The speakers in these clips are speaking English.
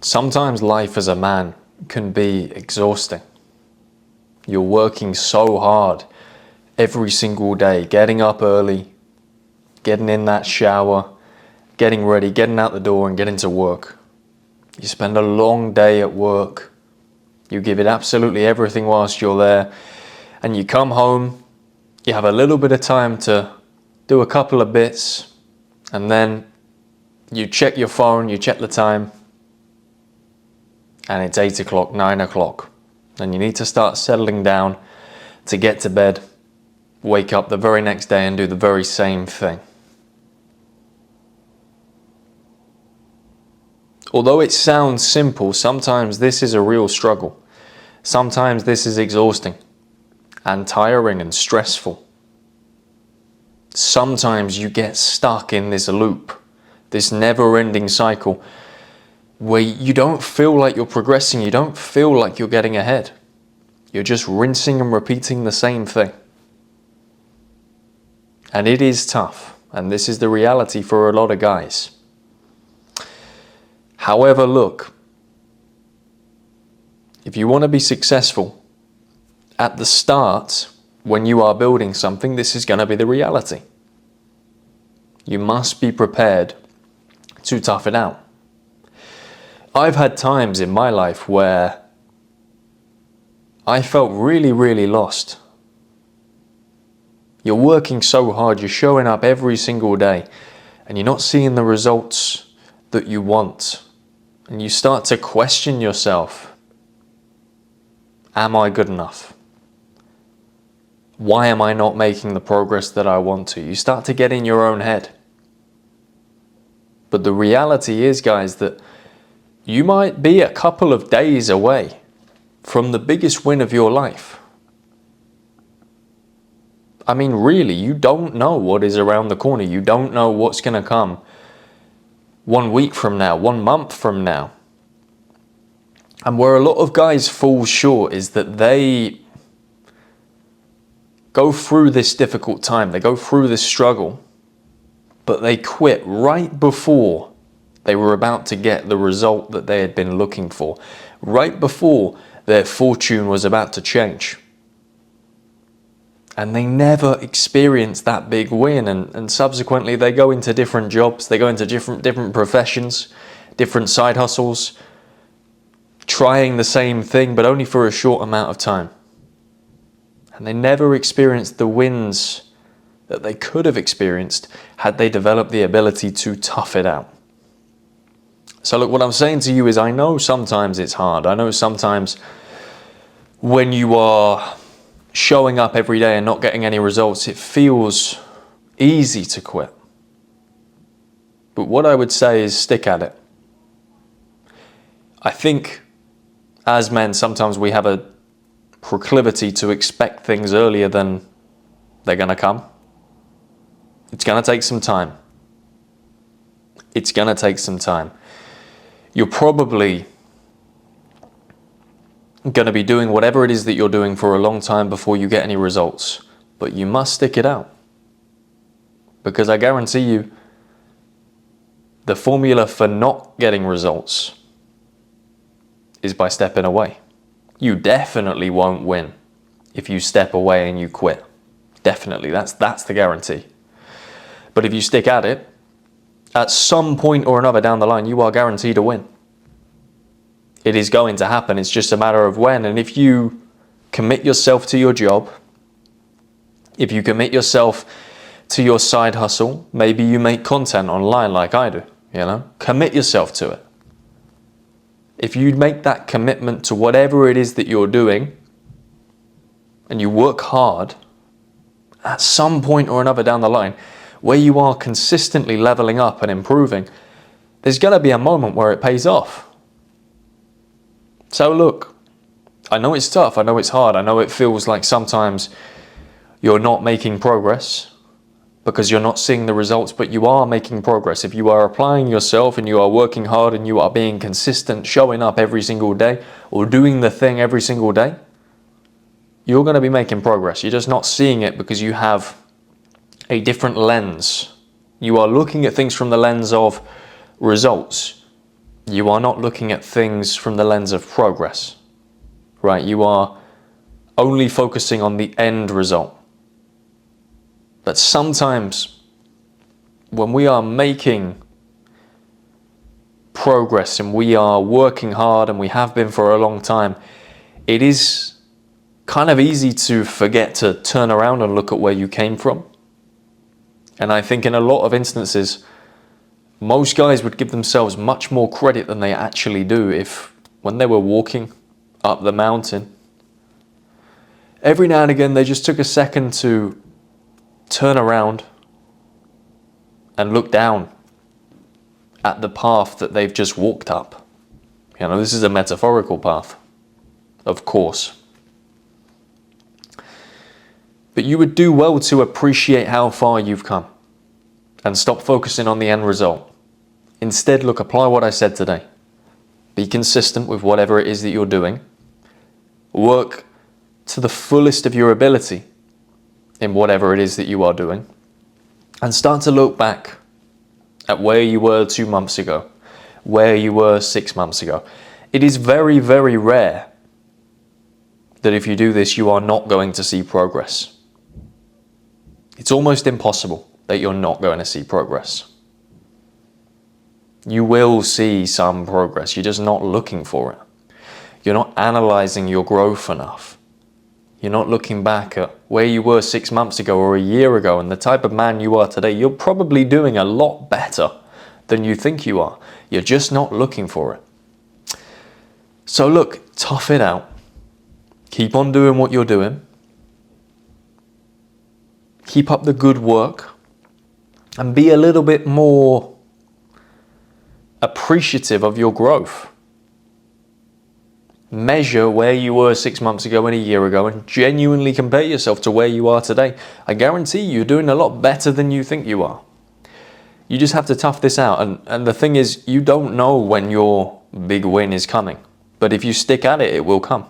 Sometimes life as a man can be exhausting. You're working so hard every single day, getting up early, getting in that shower, getting ready, getting out the door and getting to work. You spend a long day at work. You give it absolutely everything whilst you're there. And you come home, you have a little bit of time to do a couple of bits, and then you check your phone, you check the time, and it's 8 o'clock, 9 o'clock. And you need to start settling down to get to bed, wake up the very next day and do the very same thing. Although it sounds simple, sometimes this is a real struggle. Sometimes this is exhausting and tiring and stressful. Sometimes you get stuck in this loop, this never-ending cycle, where you don't feel like you're progressing, you don't feel like you're getting ahead. You're just rinsing and repeating the same thing. And it is tough, and this is the reality for a lot of guys. However, look, if you want to be successful, at the start, when you are building something, this is going to be the reality. You must be prepared to tough it out. I've had times in my life where I felt really, really lost. You're working so hard, you're showing up every single day, and you're not seeing the results that you want. And you start to question yourself. Am I good enough? Why am I not making the progress that I want to? You start to get in your own head. But the reality is, guys, that you might be a couple of days away from the biggest win of your life. I mean, really, you don't know what is around the corner. You don't know what's going to come 1 week from now, 1 month from now. And where a lot of guys fall short is that they go through this difficult time, they go through this struggle, but they quit right before they were about to get the result that they had been looking for, right before their fortune was about to change. And they never experience that big win, and subsequently they go into different jobs, they go into different professions, different side hustles, trying the same thing but only for a short amount of time. And they never experience the wins that they could have experienced had they developed the ability to tough it out. So look, what I'm saying to you is, I know sometimes it's hard. I know sometimes when you are showing up every day and not getting any results, it feels easy to quit. But what I would say is stick at it. I think as men, sometimes we have a proclivity to expect things earlier than they're going to come. It's going to take some time. It's going to take some time. You're probably going to be doing whatever it is that you're doing for a long time before you get any results. But you must stick it out. Because I guarantee you, the formula for not getting results is by stepping away. You definitely won't win if you step away and you quit. Definitely, that's the guarantee. But if you stick at it, at some point or another down the line, you are guaranteed to win. It is going to happen. It's just a matter of when. And if you commit yourself to your job, if you commit yourself to your side hustle, maybe you make content online like I do, commit yourself to it. If you make that commitment to whatever it is that you're doing and you work hard, at some point or another down the line, where you are consistently leveling up and improving, there's going to be a moment where it pays off. So look, I know it's tough, I know it's hard, I know it feels like sometimes you're not making progress because you're not seeing the results, but you are making progress. If you are applying yourself and you are working hard and you are being consistent, showing up every single day or doing the thing every single day, you're going to be making progress. You're just not seeing it because you have a different lens. You are looking at things from the lens of results. you are not looking at things from the lens of progress, right? You are only focusing on the end result. But sometimes when we are making progress and we are working hard, and we have been for a long time, it is kind of easy to forget to turn around and look at where you came from. And I think in a lot of instances, most guys would give themselves much more credit than they actually do if, when they were walking up the mountain, every now and again they just took a second to turn around and look down at the path that they've just walked up. You know, this is a metaphorical path, of course. But you would do well to appreciate how far you've come and stop focusing on the end result. Instead, look, apply what I said today. Be consistent with whatever it is that you're doing. Work to the fullest of your ability in whatever it is that you are doing. And start to look back at where you were 2 months ago, where you were 6 months ago. It is very, very rare that if you do this, you are not going to see progress. It's almost impossible that you're not going to see progress. You will see some progress. You're just not looking for it. You're not analyzing your growth enough. You're not looking back at where you were 6 months ago or a year ago and the type of man you are today. You're probably doing a lot better than you think you are. You're just not looking for it. So look, tough it out. Keep on doing what you're doing. Keep up the good work and be a little bit more appreciative of your growth. Measure where you were 6 months ago and a year ago and genuinely compare yourself to where you are today. I guarantee you're doing a lot better than you think you are. You just have to tough this out. And the thing is, you don't know when your big win is coming. But if you stick at it, it will come.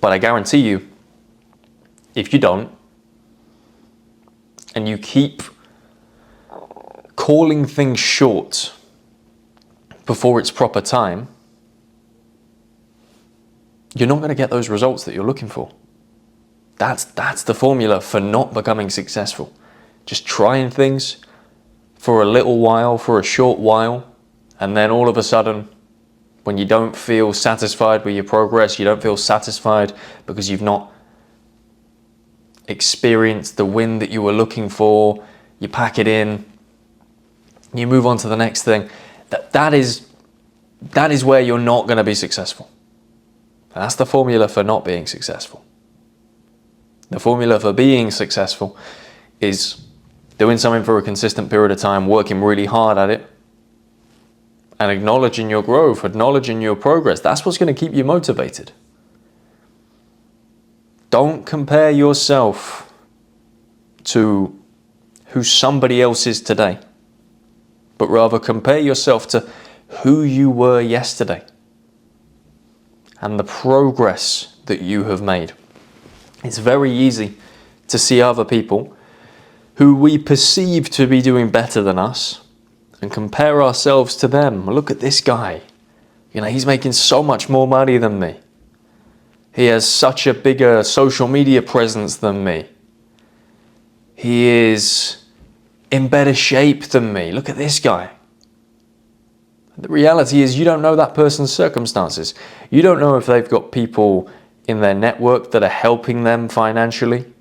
But I guarantee you, if you don't, and you keep calling things short before its proper time, you're not going to get those results that you're looking for. That's the formula for not becoming successful. Just trying things for a little while, for a short while, and then all of a sudden, when you don't feel satisfied with your progress, you don't feel satisfied because you've not experienced the win that you were looking for, you pack it in, you move on to the next thing. That is where you're not going to be successful. That's the formula for not being successful. The formula for being successful is doing something for a consistent period of time, working really hard at it, and acknowledging your growth, acknowledging your progress. That's what's going to keep you motivated. Don't compare yourself to who somebody else is today, but rather compare yourself to who you were yesterday and the progress that you have made. It's very easy to see other people who we perceive to be doing better than us and compare ourselves to them. Look at this guy. You know, he's making so much more money than me. He has such a bigger social media presence than me. He is in better shape than me. Look at this guy. The reality is you don't know that person's circumstances. You don't know if they've got people in their network that are helping them financially.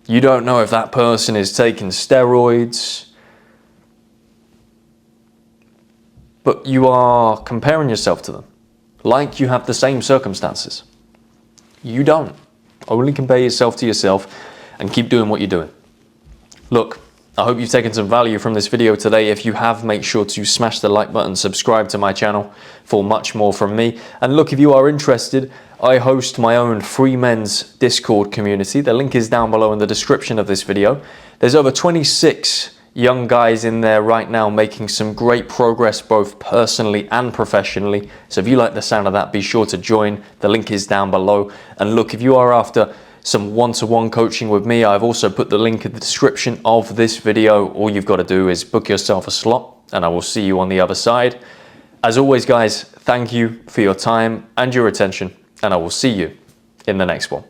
You don't know if that person is taking steroids. But you are comparing yourself to them like you have the same circumstances. You don't. Only compare yourself to yourself and keep doing what you're doing. Look, I hope you've taken some value from this video today. If you have, make sure to smash the like button, subscribe to my channel for much more from me. And look, if you are interested, I host my own free men's Discord community. The link is down below in the description of this video. There's over 26 young guys in there right now making some great progress both personally and professionally. So if you like the sound of that, be sure to join. The link is down below. And look, if you are after some one-to-one coaching with me, I've also put the link in the description of this video. All you've got to do is book yourself a slot and I will see you on the other side. As always, guys, thank you for your time and your attention, and I will see you in the next one.